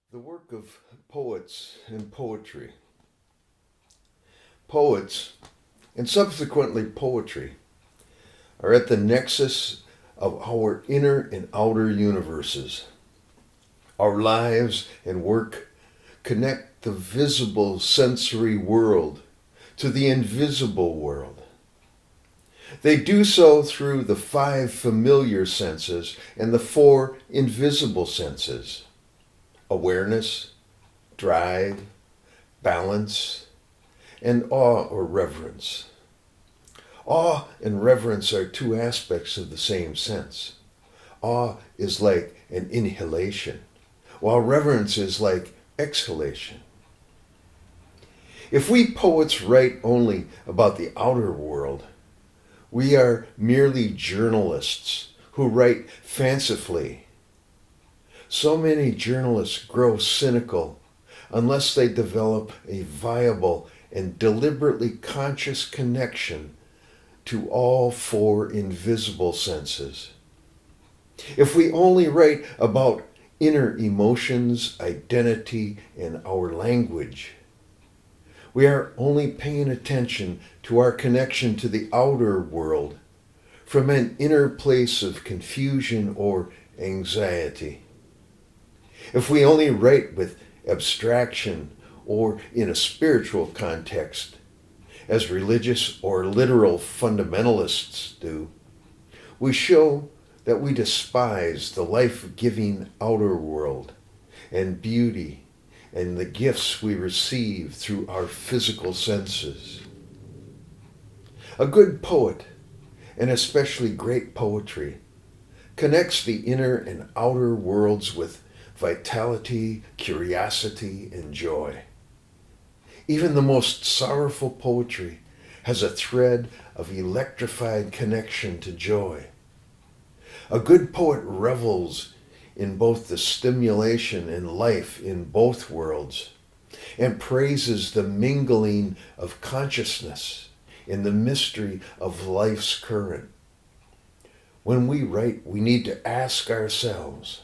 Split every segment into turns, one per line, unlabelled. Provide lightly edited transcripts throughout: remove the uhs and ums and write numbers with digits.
The work of poets and poetry. Poets, and subsequently poetry, are at the nexus of our inner and outer universes. Our lives and work connect the visible sensory world to the invisible world. They do so through the five familiar senses and the four invisible senses: awareness, drive, balance, and awe or reverence. Awe and reverence are two aspects of the same sense. Awe is like an inhalation, while reverence is like exhalation. If we poets write only about the outer world, we are merely journalists who write fancifully. So many journalists grow cynical unless they develop a viable and deliberately conscious connection to all four invisible senses. If we only write about inner emotions, identity, and our language, we are only paying attention to our connection to the outer world from an inner place of confusion or anxiety. If we only write with abstraction or in a spiritual context, as religious or literal fundamentalists do, we show that we despise the life-giving outer world and beauty and the gifts we receive through our physical senses. A good poet, and especially great poetry, connects the inner and outer worlds with vitality, curiosity, and joy. Even the most sorrowful poetry has a thread of electrified connection to joy. A good poet revels in both the stimulation and life in both worlds and praises the mingling of consciousness in the mystery of life's current. When we write, we need to ask ourselves,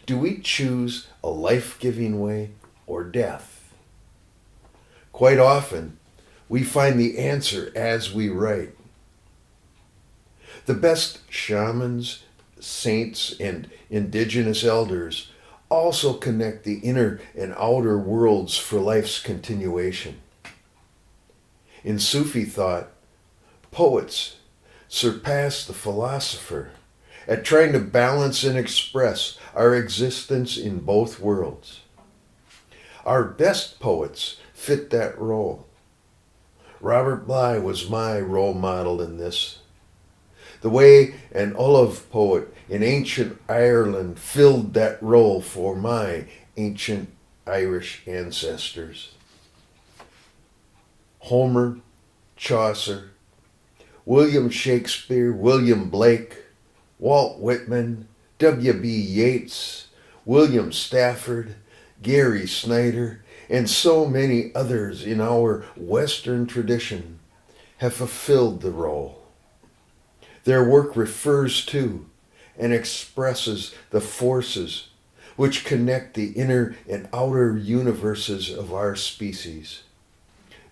do we choose a life-giving way or death? Quite often, we find the answer as we write. The best shamans, saints, and indigenous elders also connect the inner and outer worlds for life's continuation. In Sufi thought, poets surpass the philosopher at trying to balance and express our existence in both worlds. Our best poets fit that role. Robert Bly was my role model in this. The way an Olaf poet in ancient Ireland filled that role for my ancient Irish ancestors. Homer, Chaucer, William Shakespeare, William Blake, Walt Whitman, W.B. Yeats, William Stafford, Gary Snyder, and so many others in our Western tradition have fulfilled the role. Their work refers to and expresses the forces which connect the inner and outer universes of our species.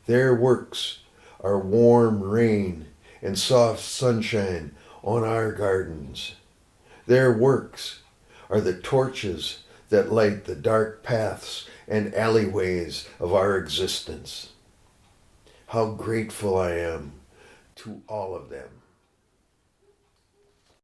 Their works are warm rain and soft sunshine on our gardens. Their works are the torches that light the dark paths and alleyways of our existence. How grateful I am to all of them.